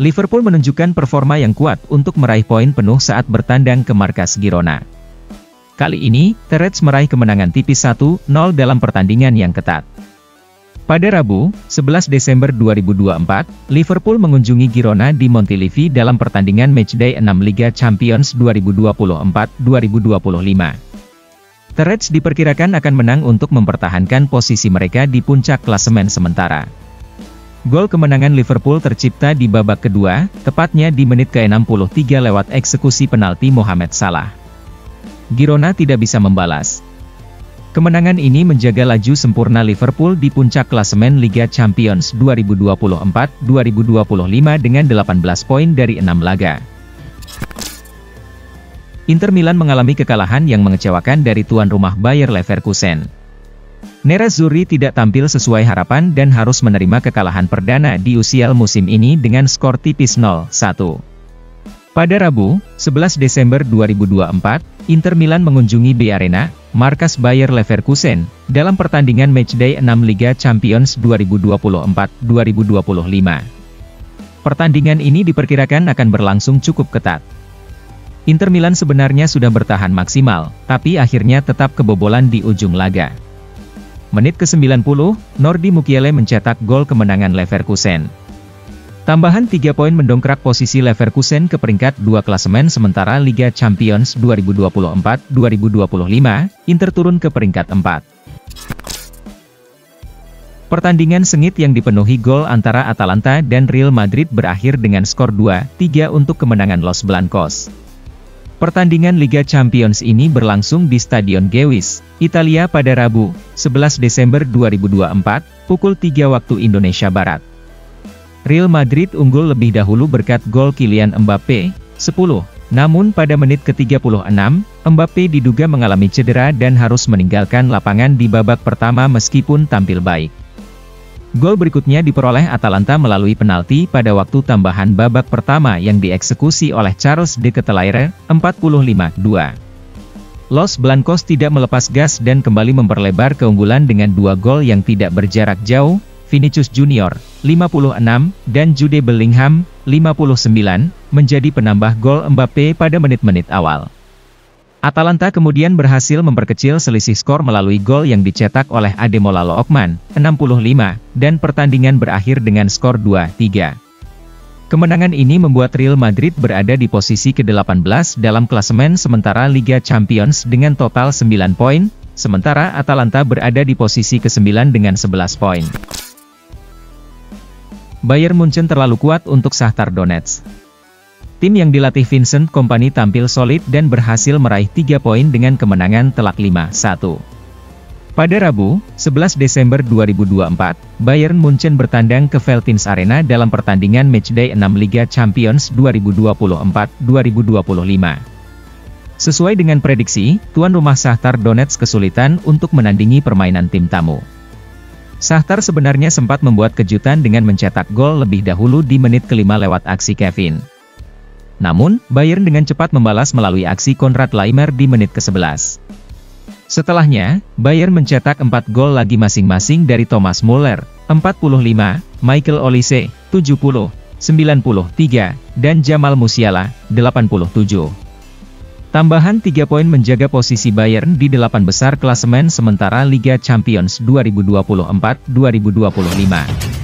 Liverpool menunjukkan performa yang kuat untuk meraih poin penuh saat bertandang ke markas Girona. Kali ini, The Reds meraih kemenangan tipis 1-0 dalam pertandingan yang ketat. Pada Rabu, 11 Desember 2024, Liverpool mengunjungi Girona di Montilivi dalam pertandingan Matchday 6 Liga Champions 2024-2025. The Reds diperkirakan akan menang untuk mempertahankan posisi mereka di puncak klasemen sementara. Gol kemenangan Liverpool tercipta di babak kedua, tepatnya di menit ke-63 lewat eksekusi penalti Mohamed Salah. Girona tidak bisa membalas. Kemenangan ini menjaga laju sempurna Liverpool di puncak klasemen Liga Champions 2024-2025 dengan 18 poin dari 6 laga. Inter Milan mengalami kekalahan yang mengecewakan dari tuan rumah Bayer Leverkusen. Nerazzurri tidak tampil sesuai harapan dan harus menerima kekalahan perdana di UCL musim ini dengan skor tipis 0-1. Pada Rabu, 11 Desember 2024, Inter Milan mengunjungi B Arena, markas Bayer Leverkusen, dalam pertandingan Matchday 6 Liga Champions 2024-2025. Pertandingan ini diperkirakan akan berlangsung cukup ketat. Inter Milan sebenarnya sudah bertahan maksimal, tapi akhirnya tetap kebobolan di ujung laga. Menit ke-90, Nordi Mukiele mencetak gol kemenangan Leverkusen. Tambahan 3 poin mendongkrak posisi Leverkusen ke peringkat 2 klasemen sementara Liga Champions 2024-2025, Inter turun ke peringkat 4. Pertandingan sengit yang dipenuhi gol antara Atalanta dan Real Madrid berakhir dengan skor 2-3 untuk kemenangan Los Blancos. Pertandingan Liga Champions ini berlangsung di Stadion Gewiss, Italia pada Rabu, 11 Desember 2024, pukul 3 waktu Indonesia Barat. Real Madrid unggul lebih dahulu berkat gol Kylian Mbappe, 10. Namun pada menit ke-36, Mbappe diduga mengalami cedera dan harus meninggalkan lapangan di babak pertama meskipun tampil baik. Gol berikutnya diperoleh Atalanta melalui penalti pada waktu tambahan babak pertama yang dieksekusi oleh Charles de Ketelaere, 45-2. Los Blancos tidak melepas gas dan kembali memperlebar keunggulan dengan 2 gol yang tidak berjarak jauh, Vinicius Junior, 56, dan Jude Bellingham, 59, menjadi penambah gol Mbappe pada menit-menit awal. Atalanta kemudian berhasil memperkecil selisih skor melalui gol yang dicetak oleh Ademola Lookman, 65, dan pertandingan berakhir dengan skor 2-3. Kemenangan ini membuat Real Madrid berada di posisi ke-18 dalam klasemen sementara Liga Champions dengan total 9 poin, sementara Atalanta berada di posisi ke-9 dengan 11 poin. Bayern Munchen terlalu kuat untuk Shakhtar Donetsk. Tim yang dilatih Vincent Kompany tampil solid dan berhasil meraih 3 poin dengan kemenangan telak 5-1. Pada Rabu, 11 Desember 2024, Bayern Munchen bertandang ke Veltins Arena dalam pertandingan Matchday 6 Liga Champions 2024-2025. Sesuai dengan prediksi, tuan rumah Shakhtar Donetsk kesulitan untuk menandingi permainan tim tamu. Shakhtar sebenarnya sempat membuat kejutan dengan mencetak gol lebih dahulu di menit ke-5 lewat aksi Kevin. Namun, Bayern dengan cepat membalas melalui aksi Konrad Laimer di menit ke-11. Setelahnya, Bayern mencetak 4 gol lagi masing-masing dari Thomas Muller, 45, Michael Olise, 70, 93, dan Jamal Musiala, 87. Tambahan 3 poin menjaga posisi Bayern di 8 besar klasemen sementara Liga Champions 2024-2025.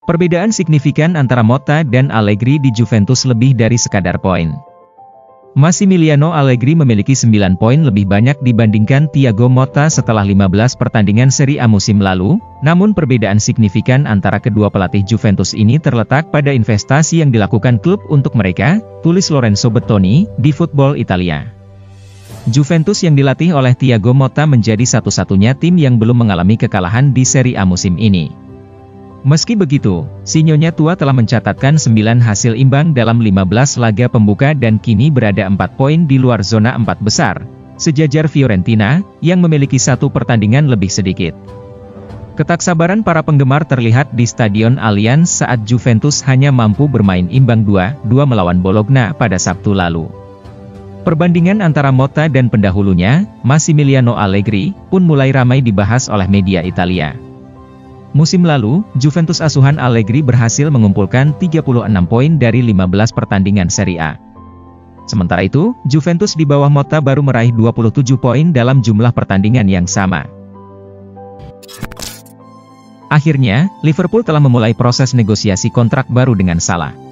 Perbedaan signifikan antara Motta dan Allegri di Juventus lebih dari sekadar poin. Massimiliano Allegri memiliki 9 poin lebih banyak dibandingkan Thiago Motta setelah 15 pertandingan Serie A musim lalu, namun perbedaan signifikan antara kedua pelatih Juventus ini terletak pada investasi yang dilakukan klub untuk mereka, tulis Lorenzo Bettoni, di Football Italia. Juventus yang dilatih oleh Thiago Motta menjadi satu-satunya tim yang belum mengalami kekalahan di Serie A musim ini. Meski begitu, si Nyonya tua telah mencatatkan 9 hasil imbang dalam 15 laga pembuka dan kini berada 4 poin di luar zona 4 besar, sejajar Fiorentina, yang memiliki 1 pertandingan lebih sedikit. Ketaksabaran para penggemar terlihat di Stadion Allianz saat Juventus hanya mampu bermain imbang 2-2 melawan Bologna pada Sabtu lalu. Perbandingan antara Motta dan pendahulunya, Massimiliano Allegri, pun mulai ramai dibahas oleh media Italia. Musim lalu, Juventus asuhan Allegri berhasil mengumpulkan 36 poin dari 15 pertandingan Serie A. Sementara itu, Juventus di bawah Motta baru meraih 27 poin dalam jumlah pertandingan yang sama. Akhirnya, Liverpool telah memulai proses negosiasi kontrak baru dengan Salah.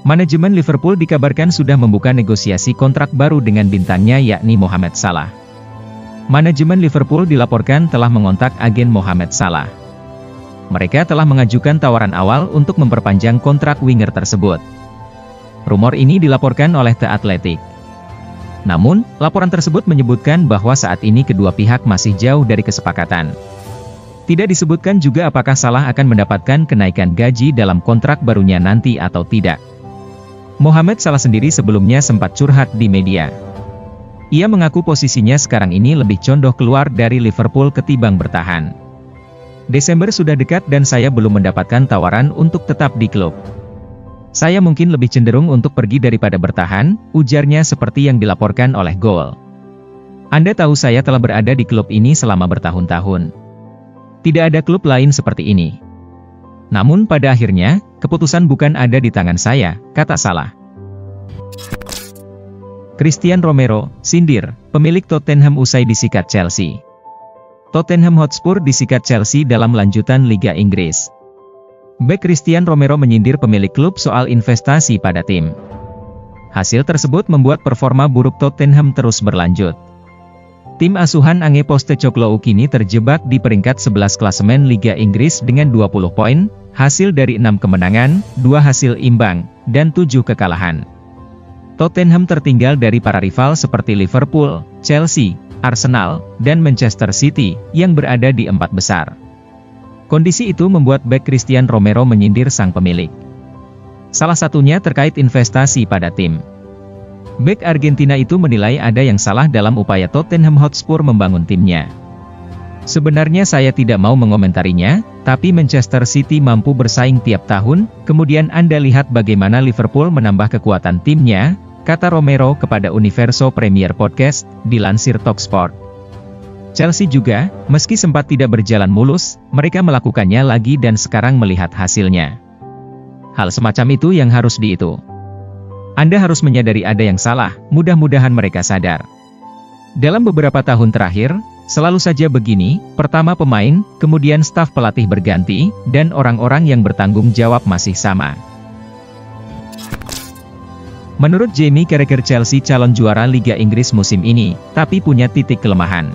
Manajemen Liverpool dikabarkan sudah membuka negosiasi kontrak baru dengan bintangnya yakni Mohamed Salah. Manajemen Liverpool dilaporkan telah mengontak agen Mohamed Salah. Mereka telah mengajukan tawaran awal untuk memperpanjang kontrak winger tersebut. Rumor ini dilaporkan oleh The Athletic. Namun, laporan tersebut menyebutkan bahwa saat ini kedua pihak masih jauh dari kesepakatan. Tidak disebutkan juga apakah Salah akan mendapatkan kenaikan gaji dalam kontrak barunya nanti atau tidak. Mohamed Salah sendiri sebelumnya sempat curhat di media. Ia mengaku posisinya sekarang ini lebih condong keluar dari Liverpool ketimbang bertahan. Desember sudah dekat dan saya belum mendapatkan tawaran untuk tetap di klub. Saya mungkin lebih cenderung untuk pergi daripada bertahan, ujarnya seperti yang dilaporkan oleh Goal. Anda tahu saya telah berada di klub ini selama bertahun-tahun. Tidak ada klub lain seperti ini. Namun pada akhirnya, keputusan bukan ada di tangan saya, kata Salah. Christian Romero, sindir, pemilik Tottenham usai disikat Chelsea. Tottenham Hotspur disikat Chelsea dalam lanjutan Liga Inggris. Bek Christian Romero menyindir pemilik klub soal investasi pada tim. Hasil tersebut membuat performa buruk Tottenham terus berlanjut. Tim asuhan Ange Postecoglou kini terjebak di peringkat 11 klasemen Liga Inggris dengan 20 poin, hasil dari 6 kemenangan, 2 hasil imbang, dan 7 kekalahan. Tottenham tertinggal dari para rival seperti Liverpool, Chelsea, Arsenal, dan Manchester City, yang berada di 4 besar. Kondisi itu membuat bek Christian Romero menyindir sang pemilik. Salah satunya terkait investasi pada tim. Bek Argentina itu menilai ada yang salah dalam upaya Tottenham Hotspur membangun timnya. Sebenarnya saya tidak mau mengomentarinya, tapi Manchester City mampu bersaing tiap tahun, kemudian Anda lihat bagaimana Liverpool menambah kekuatan timnya, kata Romero kepada Universo Premier Podcast, dilansir Talksport. Chelsea juga, meski sempat tidak berjalan mulus, mereka melakukannya lagi dan sekarang melihat hasilnya. Hal semacam itu yang harus diitu. Anda harus menyadari ada yang salah, mudah-mudahan mereka sadar. Dalam beberapa tahun terakhir, selalu saja begini, pertama pemain, kemudian staf pelatih berganti, dan orang-orang yang bertanggung jawab masih sama. Menurut Jamie Carragher, Chelsea calon juara Liga Inggris musim ini, tapi punya titik kelemahan.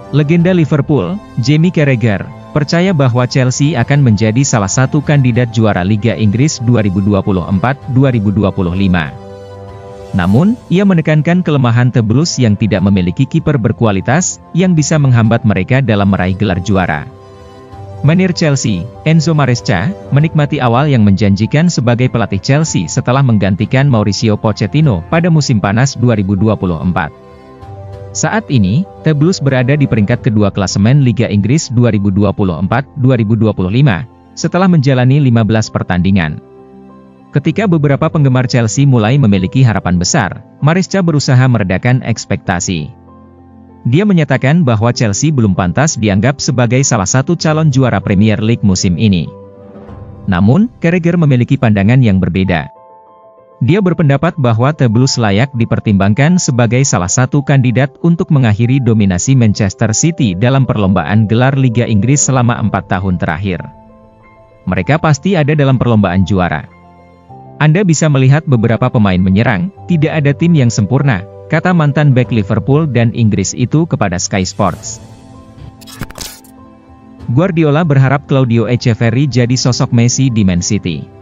Legenda Liverpool, Jamie Carragher, percaya bahwa Chelsea akan menjadi salah satu kandidat juara Liga Inggris 2024-2025. Namun, ia menekankan kelemahan The Blues yang tidak memiliki kiper berkualitas, yang bisa menghambat mereka dalam meraih gelar juara. Manajer Chelsea, Enzo Maresca, menikmati awal yang menjanjikan sebagai pelatih Chelsea setelah menggantikan Mauricio Pochettino pada musim panas 2024. Saat ini, The Blues berada di peringkat kedua klasemen Liga Inggris 2024-2025, setelah menjalani 15 pertandingan. Ketika beberapa penggemar Chelsea mulai memiliki harapan besar, Maresca berusaha meredakan ekspektasi. Dia menyatakan bahwa Chelsea belum pantas dianggap sebagai salah satu calon juara Premier League musim ini. Namun, Carragher memiliki pandangan yang berbeda. Dia berpendapat bahwa The Blues layak dipertimbangkan sebagai salah satu kandidat untuk mengakhiri dominasi Manchester City dalam perlombaan gelar Liga Inggris selama 4 tahun terakhir. Mereka pasti ada dalam perlombaan juara. Anda bisa melihat beberapa pemain menyerang, tidak ada tim yang sempurna, kata mantan bek Liverpool dan Inggris itu kepada Sky Sports. Guardiola berharap Claudio Echeverri jadi sosok Messi di Man City.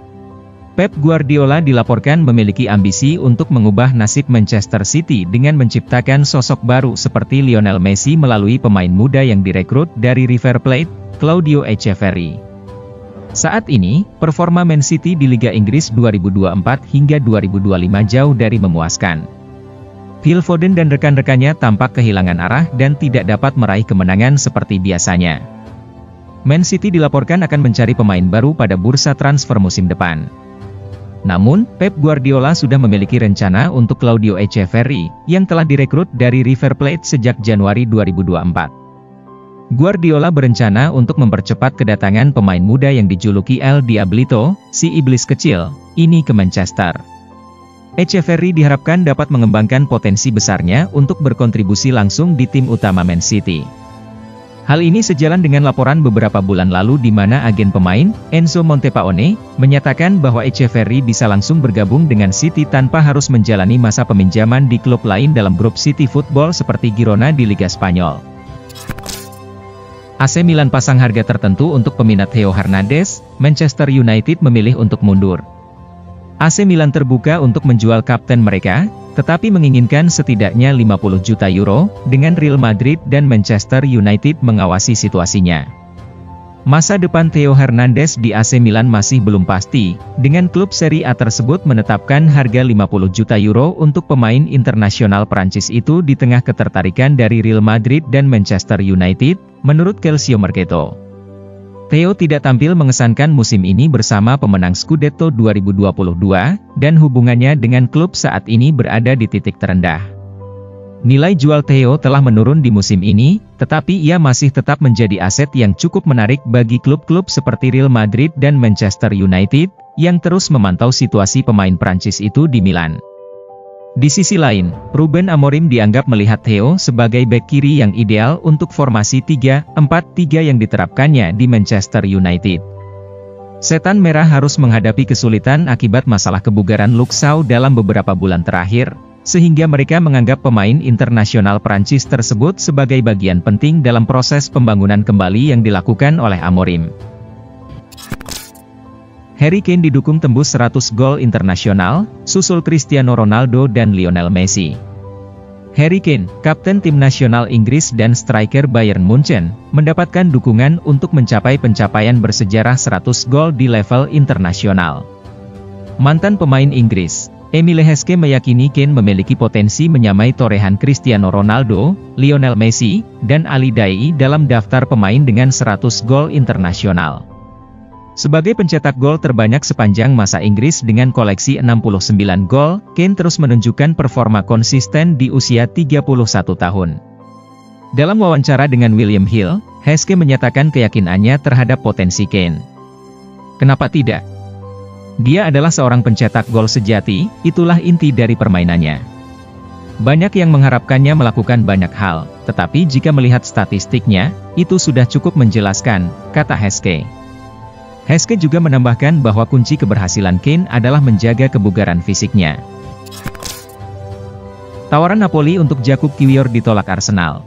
Pep Guardiola dilaporkan memiliki ambisi untuk mengubah nasib Manchester City dengan menciptakan sosok baru seperti Lionel Messi melalui pemain muda yang direkrut dari River Plate, Claudio Echeverri. Saat ini, performa Man City di Liga Inggris 2024 hingga 2025 jauh dari memuaskan. Phil Foden dan rekan-rekannya tampak kehilangan arah dan tidak dapat meraih kemenangan seperti biasanya. Man City dilaporkan akan mencari pemain baru pada bursa transfer musim depan. Namun, Pep Guardiola sudah memiliki rencana untuk Claudio Echeverri, yang telah direkrut dari River Plate sejak Januari 2024. Guardiola berencana untuk mempercepat kedatangan pemain muda yang dijuluki El Diablito, si iblis kecil, ini ke Manchester. Echeverri diharapkan dapat mengembangkan potensi besarnya untuk berkontribusi langsung di tim utama Man City. Hal ini sejalan dengan laporan beberapa bulan lalu di mana agen pemain, Enzo Montepaone, menyatakan bahwa Echeverri bisa langsung bergabung dengan City tanpa harus menjalani masa peminjaman di klub lain dalam grup City Football seperti Girona di Liga Spanyol. AC Milan pasang harga tertentu untuk peminat Theo Hernandez, Manchester United memilih untuk mundur. AC Milan terbuka untuk menjual kapten mereka, tetapi menginginkan setidaknya 50 juta euro, dengan Real Madrid dan Manchester United mengawasi situasinya. Masa depan Theo Hernandez di AC Milan masih belum pasti, dengan klub Serie A tersebut menetapkan harga 50 juta euro untuk pemain internasional Prancis itu di tengah ketertarikan dari Real Madrid dan Manchester United, menurut Calcio Mercato. Theo tidak tampil mengesankan musim ini bersama pemenang Scudetto 2022, dan hubungannya dengan klub saat ini berada di titik terendah. Nilai jual Theo telah menurun di musim ini, tetapi ia masih tetap menjadi aset yang cukup menarik bagi klub-klub seperti Real Madrid dan Manchester United, yang terus memantau situasi pemain Prancis itu di Milan. Di sisi lain, Ruben Amorim dianggap melihat Theo sebagai bek kiri yang ideal untuk formasi 3-4-3 yang diterapkannya di Manchester United. Setan Merah harus menghadapi kesulitan akibat masalah kebugaran Luke Shaw dalam beberapa bulan terakhir, sehingga mereka menganggap pemain internasional Prancis tersebut sebagai bagian penting dalam proses pembangunan kembali yang dilakukan oleh Amorim. Harry Kane didukung tembus 100 gol internasional, susul Cristiano Ronaldo dan Lionel Messi. Harry Kane, kapten tim nasional Inggris dan striker Bayern Munchen, mendapatkan dukungan untuk mencapai pencapaian bersejarah 100 gol di level internasional. Mantan pemain Inggris, Emile Heskey meyakini Kane memiliki potensi menyamai torehan Cristiano Ronaldo, Lionel Messi, dan Ali Daei dalam daftar pemain dengan 100 gol internasional. Sebagai pencetak gol terbanyak sepanjang masa Inggris dengan koleksi 69 gol, Kane terus menunjukkan performa konsisten di usia 31 tahun. Dalam wawancara dengan William Hill, Heskey menyatakan keyakinannya terhadap potensi Kane. Kenapa tidak? Dia adalah seorang pencetak gol sejati, itulah inti dari permainannya. Banyak yang mengharapkannya melakukan banyak hal, tetapi jika melihat statistiknya, itu sudah cukup menjelaskan, kata Heskey. Heskey juga menambahkan bahwa kunci keberhasilan Kane adalah menjaga kebugaran fisiknya. Tawaran Napoli untuk Jakub Kiwior ditolak Arsenal.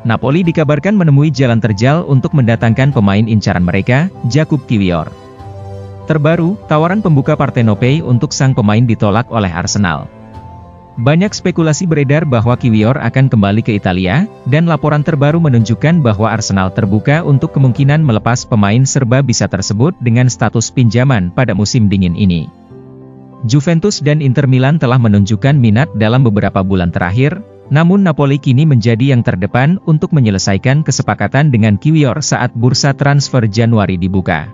Napoli dikabarkan menemui jalan terjal untuk mendatangkan pemain incaran mereka, Jakub Kiwior. Terbaru, tawaran pembuka Partenopei untuk sang pemain ditolak oleh Arsenal. Banyak spekulasi beredar bahwa Kiwior akan kembali ke Italia, dan laporan terbaru menunjukkan bahwa Arsenal terbuka untuk kemungkinan melepas pemain serba bisa tersebut dengan status pinjaman pada musim dingin ini. Juventus dan Inter Milan telah menunjukkan minat dalam beberapa bulan terakhir, namun Napoli kini menjadi yang terdepan untuk menyelesaikan kesepakatan dengan Kiwior saat bursa transfer Januari dibuka.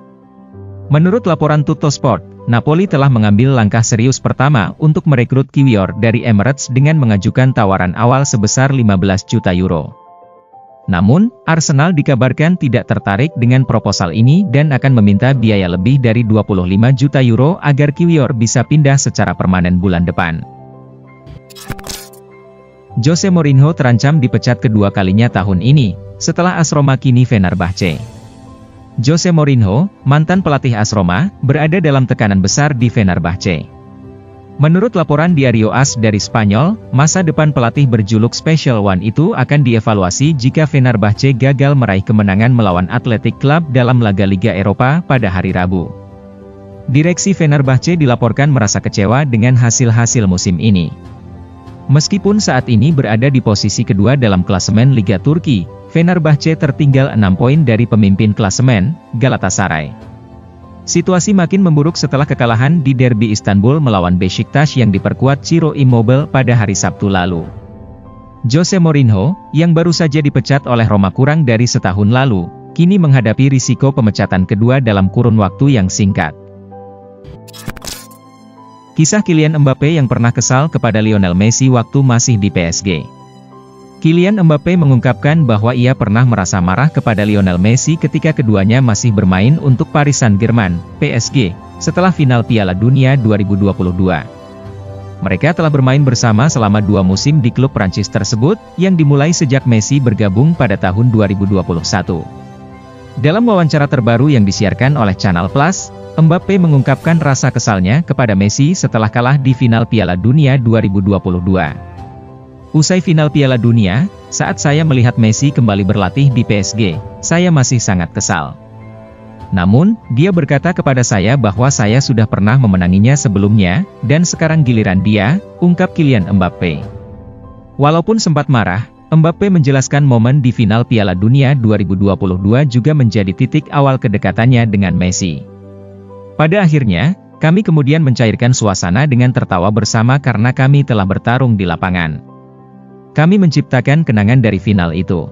Menurut laporan Tuttosport, Napoli telah mengambil langkah serius pertama untuk merekrut Kiwior dari Emirates dengan mengajukan tawaran awal sebesar 15 juta euro. Namun, Arsenal dikabarkan tidak tertarik dengan proposal ini dan akan meminta biaya lebih dari 25 juta euro agar Kiwior bisa pindah secara permanen bulan depan. Jose Mourinho terancam dipecat kedua kalinya tahun ini, setelah AS Roma kini Fenerbahce. Jose Mourinho, mantan pelatih AS Roma, berada dalam tekanan besar di Fenerbahce. Menurut laporan Diario AS dari Spanyol, masa depan pelatih berjuluk Special One itu akan dievaluasi jika Fenerbahce gagal meraih kemenangan melawan Athletic Club dalam laga Liga Eropa pada hari Rabu. Direksi Fenerbahce dilaporkan merasa kecewa dengan hasil-hasil musim ini. Meskipun saat ini berada di posisi kedua dalam klasemen Liga Turki, Fenerbahce tertinggal 6 poin dari pemimpin klasemen, Galatasaray. Situasi makin memburuk setelah kekalahan di derby Istanbul melawan Beşiktaş yang diperkuat Ciro Immobile pada hari Sabtu lalu. Jose Mourinho, yang baru saja dipecat oleh Roma kurang dari setahun lalu, kini menghadapi risiko pemecatan kedua dalam kurun waktu yang singkat. Kisah Kylian Mbappe yang pernah kesal kepada Lionel Messi waktu masih di PSG. Kylian Mbappe mengungkapkan bahwa ia pernah merasa marah kepada Lionel Messi ketika keduanya masih bermain untuk Paris Saint-Germain, PSG, setelah final Piala Dunia 2022. Mereka telah bermain bersama selama 2 musim di klub Prancis tersebut, yang dimulai sejak Messi bergabung pada tahun 2021. Dalam wawancara terbaru yang disiarkan oleh Channel Plus, Mbappe mengungkapkan rasa kesalnya kepada Messi setelah kalah di final Piala Dunia 2022. Usai final Piala Dunia, saat saya melihat Messi kembali berlatih di PSG, saya masih sangat kesal. Namun, dia berkata kepada saya bahwa saya sudah pernah memenanginya sebelumnya, dan sekarang giliran dia, ungkap Kylian Mbappe. Walaupun sempat marah, Mbappe menjelaskan momen di final Piala Dunia 2022 juga menjadi titik awal kedekatannya dengan Messi. Pada akhirnya, kami kemudian mencairkan suasana dengan tertawa bersama karena kami telah bertarung di lapangan. Kami menciptakan kenangan dari final itu.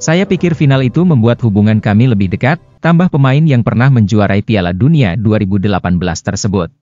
Saya pikir final itu membuat hubungan kami lebih dekat, tambah pemain yang pernah menjuarai Piala Dunia 2018 tersebut.